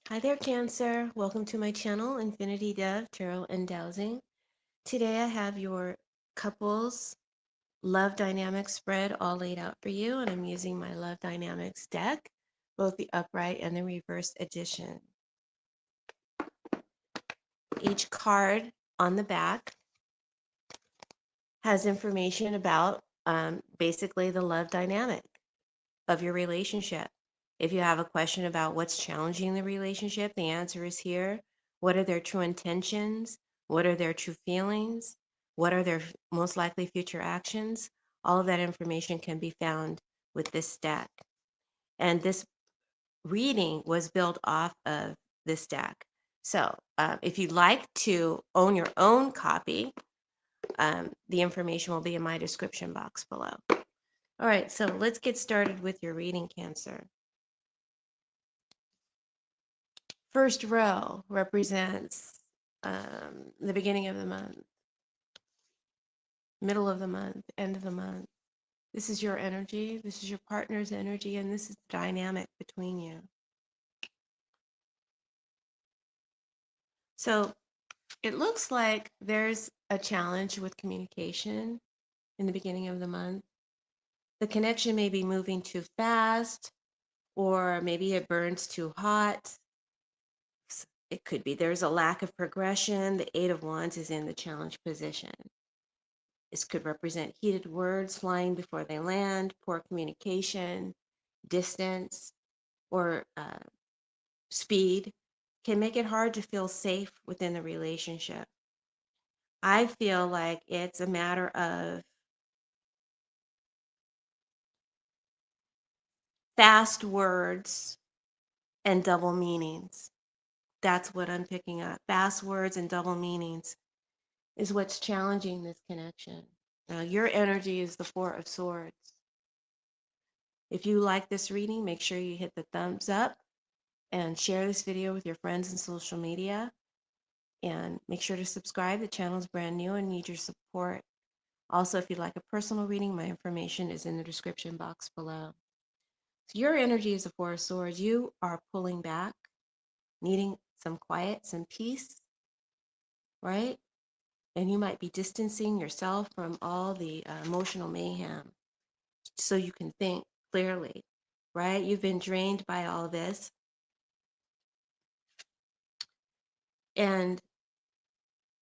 Hi there, Cancer. Welcome to my channel, Infinity Dove Tarot and Dowsing. Today I have your couples love dynamics spread all laid out for you, and I'm using my love dynamics deck, both the upright and the reverse edition. Each card on the back has information about basically the love dynamic of your relationship. If you have a question about what's challenging the relationship, the answer is here. What are their true intentions? What are their true feelings? What are their most likely future actions? All of that information can be found with this deck. And this reading was built off of this deck. So if you'd like to own your own copy, the information will be in my description box below. All right, so let's get started with your reading, Cancer. First row represents the beginning of the month, middle of the month, end of the month. This is your energy, this is your partner's energy, and this is the dynamic between you. So it looks like there's a challenge with communication in the beginning of the month. The connection may be moving too fast, or maybe it burns too hot. It could be there's a lack of progression. The Eight of Wands is in the challenge position. This could represent heated words flying before they land, poor communication, distance, or speed can make it hard to feel safe within the relationship. I feel like it's a matter of fast words and double meanings. That's what I'm picking up. Fast words and double meanings is what's challenging this connection. Now, your energy is the Four of Swords. If you like this reading, make sure you hit the thumbs up and share this video with your friends in social media. And make sure to subscribe. The channel is brand new and need your support. Also, if you'd like a personal reading, my information is in the description box below. So your energy is a Four of Swords. You are pulling back, needing some quiet, some peace, right? And you might be distancing yourself from all the emotional mayhem so you can think clearly, right? You've been drained by all this. And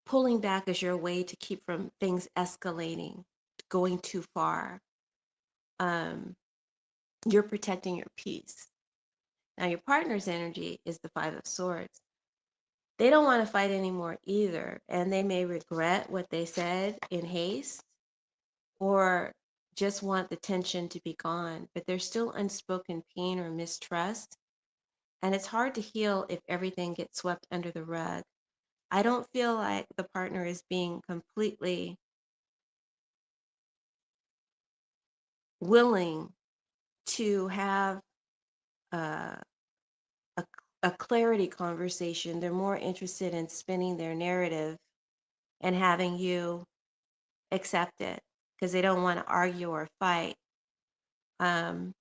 pulling back is your way to keep from things escalating, going too far. Um, you're protecting your peace. Now, your partner's energy is the Five of Swords. They don't want to fight anymore either, and they may regret what they said in haste or just want the tension to be gone, but there's still unspoken pain or mistrust, and it's hard to heal if everything gets swept under the rug. I don't feel like the partner is being completely willing to have uh, a, a clarity conversation. They're more interested in spinning their narrative and having you accept it because they don't want to argue or fight. Um,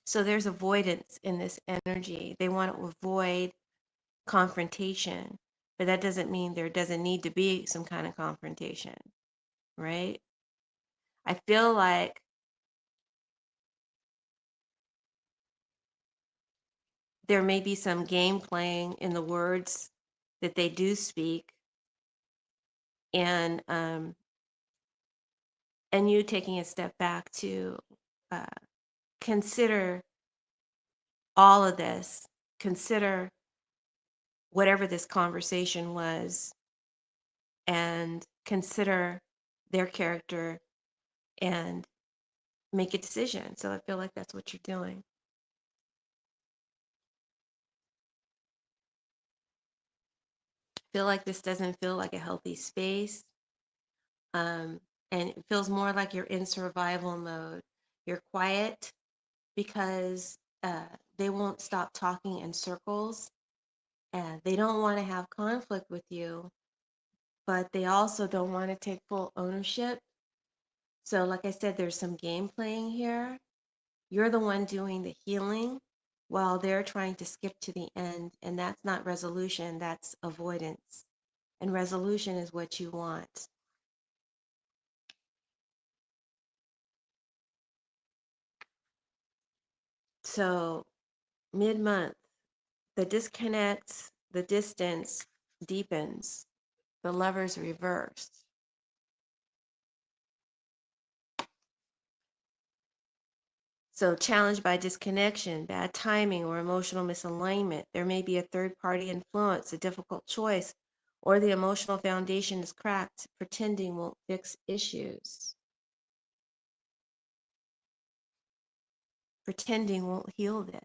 so there's avoidance in this energy. They want to avoid confrontation, but that doesn't mean there doesn't need to be some kind of confrontation, right? I feel like there may be some game playing in the words that they do speak, and you taking a step back to uh, consider all of this, consider whatever this conversation was, and consider their character and make a decision. So I feel like that's what you're doing. I feel like this doesn't feel like a healthy space. Um, and it feels more like you're in survival mode. You're quiet because they won't stop talking in circles and they don't want to have conflict with you, but they also don't want to take full ownership. So, like I said, there's some game playing here. You're the one doing the healing, while they're trying to skip to the end. And that's not resolution, that's avoidance. And resolution is what you want. So, mid month, the disconnect, the distance deepens, the lovers reverse. So, challenged by disconnection, bad timing, or emotional misalignment, there may be a third party influence, a difficult choice, or the emotional foundation is cracked. Pretending won't fix issues. Pretending won't heal this.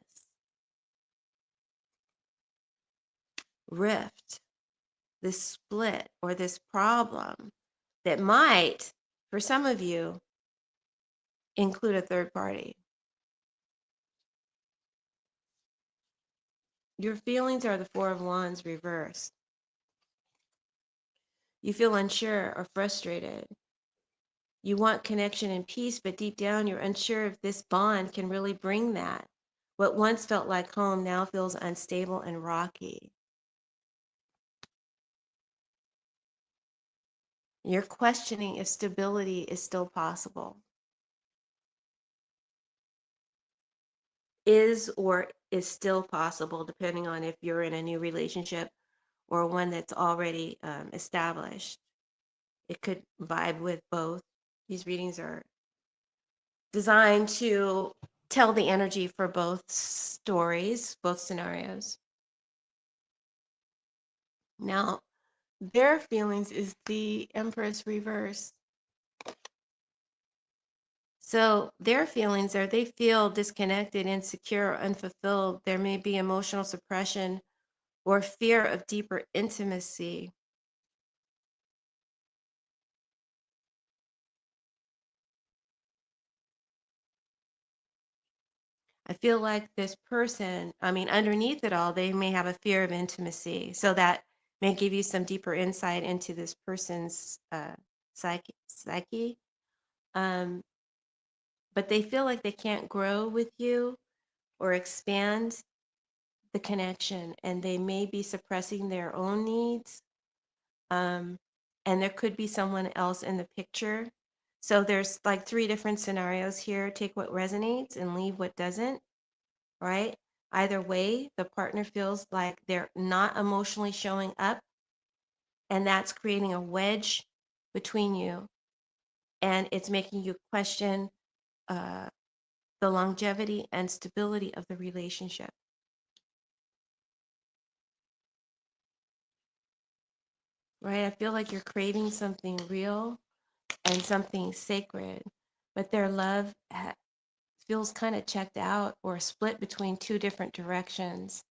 Rift, this split, or this problem that might, for some of you, include a third party. Your feelings are the Four of Wands reversed. You feel unsure or frustrated. You want connection and peace, but deep down you're unsure if this bond can really bring that. What once felt like home now feels unstable and rocky. You're questioning if stability is still possible. Is or is still possible, depending on if you're in a new relationship or one that's already established. It could vibe with both. These readings are designed to tell the energy for both stories, both scenarios. Now, their feelings is the Empress reverse. So their feelings are they feel disconnected, insecure, unfulfilled. There may be emotional suppression or fear of deeper intimacy. I feel like this person, I mean, underneath it all, they may have a fear of intimacy. So that may give you some deeper insight into this person's psyche. Um, but they feel like they can't grow with you or expand the connection, and they may be suppressing their own needs. Um, and there could be someone else in the picture. So there's like three different scenarios here. Take what resonates and leave what doesn't, right? Either way, the partner feels like they're not emotionally showing up, and that's creating a wedge between you, and it's making you question uh, the longevity and stability of the relationship. Right? I feel like you're craving something real and something sacred, but their love feels kind of checked out or split between two different directions,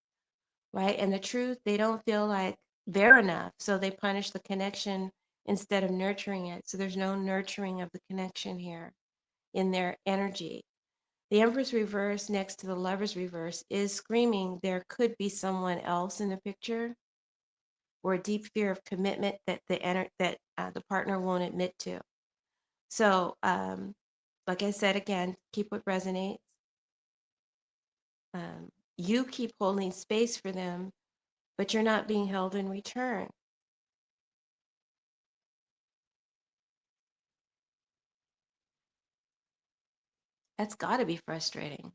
right? And the truth, they don't feel like they're enough, so they punish the connection instead of nurturing it. So there's no nurturing of the connection here in their energy. The Empress reverse next to the Lover's reverse is screaming there could be someone else in the picture, or a deep fear of commitment that the partner won't admit to. So, like I said again, keep what resonates. You keep holding space for them, but you're not being held in return. That's got to be frustrating.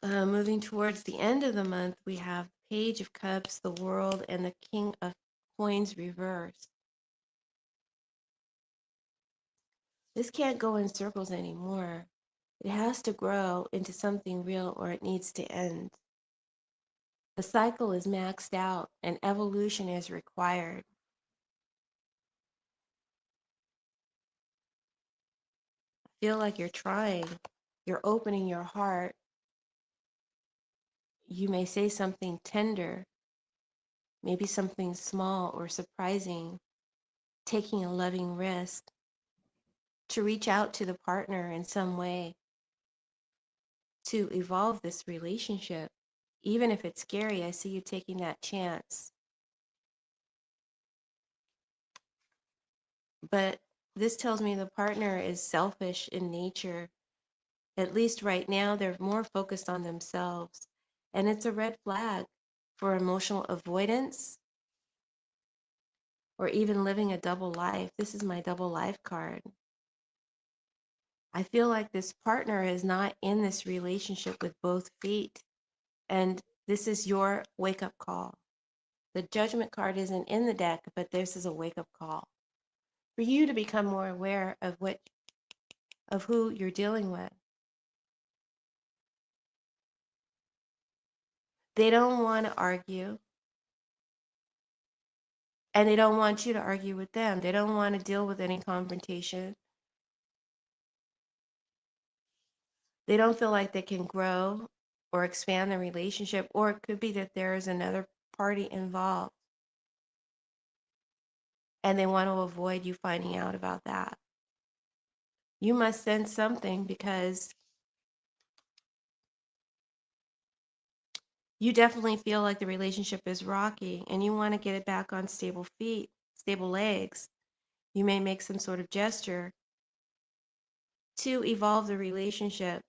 Moving towards the end of the month, we have Page of Cups, the World, and the King of Coins reversed. This can't go in circles anymore. It has to grow into something real or it needs to end. The cycle is maxed out and evolution is required. Feel like you're trying, you're opening your heart. You may say something tender, maybe something small or surprising, taking a loving risk to reach out to the partner in some way to evolve this relationship. Even if it's scary, I see you taking that chance. But this tells me the partner is selfish in nature. At least right now, they're more focused on themselves. And it's a red flag for emotional avoidance or even living a double life. This is my double life card. I feel like this partner is not in this relationship with both feet. And this is your wake up call. The judgment card isn't in the deck, but this is a wake up call for you to become more aware of who you're dealing with. They don't want to argue, and they don't want you to argue with them. They don't want to deal with any confrontation. They don't feel like they can grow or expand the relationship, or it could be that there is another party involved and they want to avoid you finding out about that. You must sense something because you definitely feel like the relationship is rocky and you want to get it back on stable feet, stable legs. You may make some sort of gesture to evolve the relationship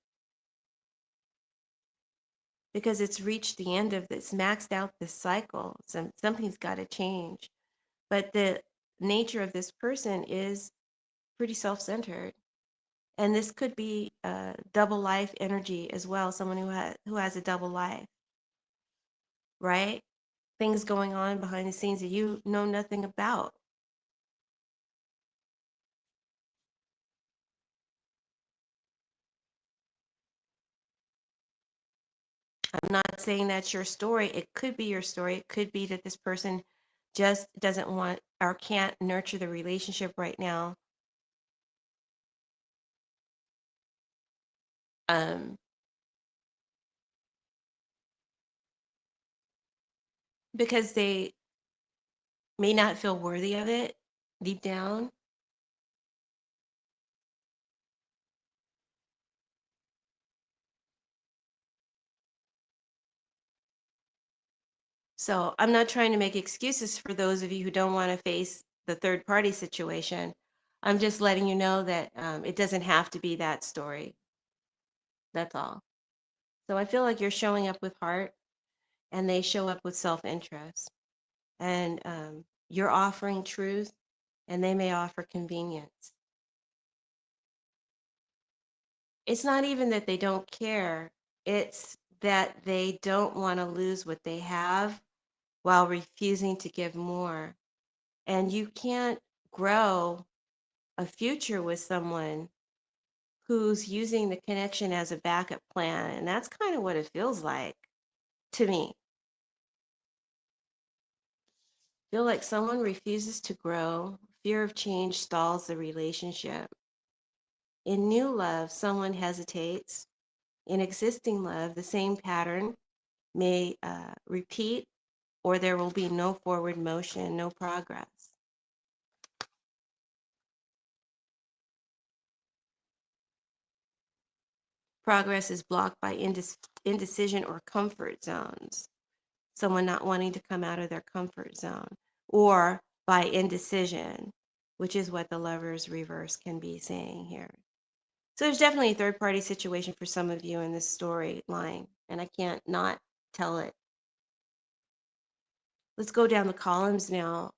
because it's reached the end of this, maxed out this cycle. Something's got to change. But the nature of this person is pretty self-centered. And this could be double life energy as well, someone who has a double life, right? Things going on behind the scenes that you know nothing about. I'm not saying that's your story. It could be your story. It could be that this person just doesn't want or can't nurture the relationship right now. Um, because they may not feel worthy of it deep down. So I'm not trying to make excuses for those of you who don't want to face the third party situation. I'm just letting you know that it doesn't have to be that story. That's all. So I feel like you're showing up with heart and they show up with self interest. And you're offering truth and they may offer convenience. It's not even that they don't care, it's that they don't want to lose what they have while refusing to give more. And you can't grow a future with someone who's using the connection as a backup plan. And that's kind of what it feels like to me. Feel like someone refuses to grow, fear of change stalls the relationship. In new love, someone hesitates. In existing love, the same pattern may repeat, or there will be no forward motion, no progress. Progress is blocked by indecision or comfort zones, someone not wanting to come out of their comfort zone, or by indecision, which is what the Lovers reverse can be saying here. So there's definitely a third party situation for some of you in this storyline, and I can't not tell it. Let's go down the columns now.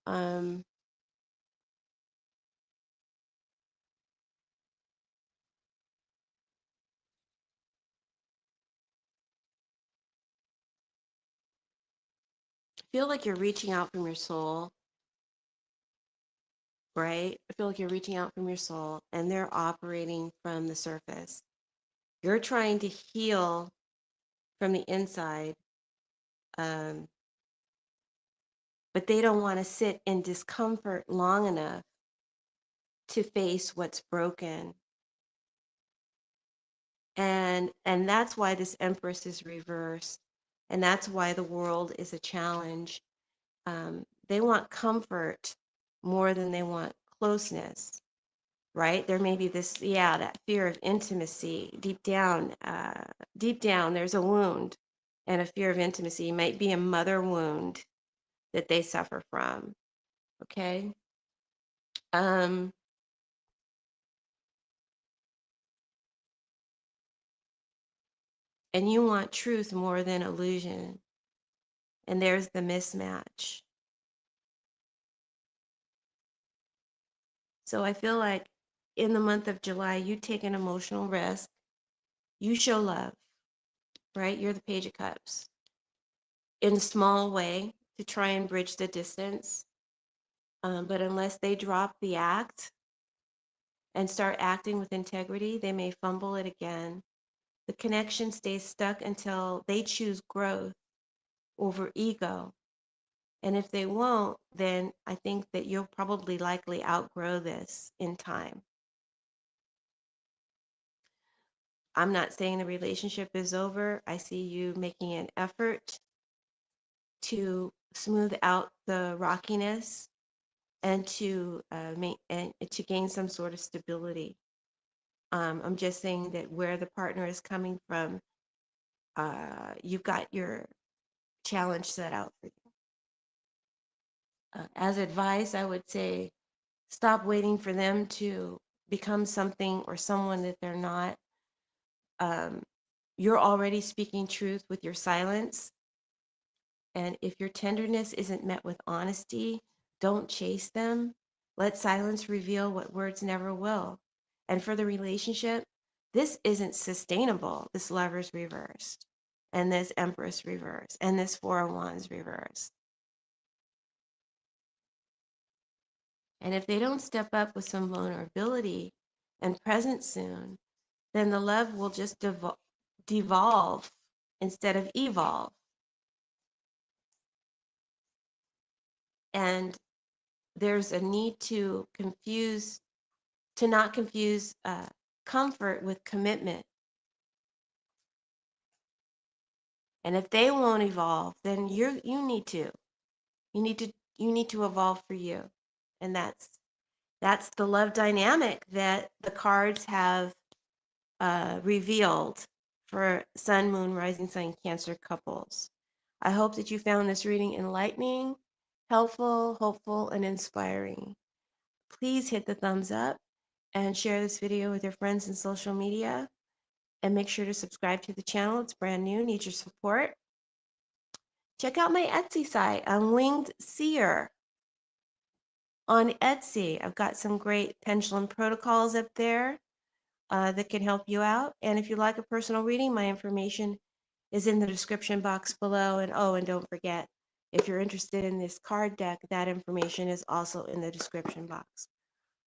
Feel like you're reaching out from your soul, right? I feel like you're reaching out from your soul and they're operating from the surface. You're trying to heal from the inside, um, but they don't want to sit in discomfort long enough to face what's broken. And that's why this Empress is reversed. And that's why the world is a challenge. They want comfort more than they want closeness, right? There may be this, yeah, that fear of intimacy deep down. Deep down, there's a wound and a fear of intimacy. It might be a mother wound that they suffer from. Okay. Um, and you want truth more than illusion. And there's the mismatch. So I feel like in the month of July, you take an emotional risk, you show love, right? You're the Page of Cups in a small way to try and bridge the distance. But unless they drop the act and start acting with integrity, they may fumble it again. The connection stays stuck until they choose growth over ego. And if they won't, then I think that you'll probably likely outgrow this in time. I'm not saying the relationship is over. I see you making an effort to smooth out the rockiness and to to gain some sort of stability. I'm just saying that where the partner is coming from, you've got your challenge set out for you. As advice, I would say stop waiting for them to become something or someone that they're not. Um, you're already speaking truth with your silence. And if your tenderness isn't met with honesty, don't chase them. Let silence reveal what words never will. And for the relationship, this isn't sustainable, this Lover's reversed, and this Empress reversed, and this Four of Wands reversed. And if they don't step up with some vulnerability and presence soon, then the love will just devolve instead of evolve. And there's a need to not confuse comfort with commitment. And if they won't evolve, then you need to you need to evolve for you. And that's the love dynamic that the cards have revealed for Sun, Moon, Rising Sign, Cancer couples. I hope that you found this reading enlightening, helpful, hopeful, and inspiring. Please hit the thumbs up and share this video with your friends in social media. And make sure to subscribe to the channel. It's brand new, needs your support. Check out my Etsy site. I'm Winged Seer on Etsy. I've got some great pendulum protocols up there that can help you out. And if you like a personal reading, my information is in the description box below. And oh, and don't forget, if you're interested in this card deck, that information is also in the description box.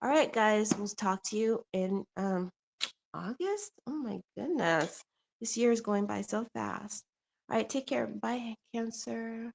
All right, guys, we'll talk to you in August. Oh my goodness. This year is going by so fast. All right, take care. Bye, Cancer.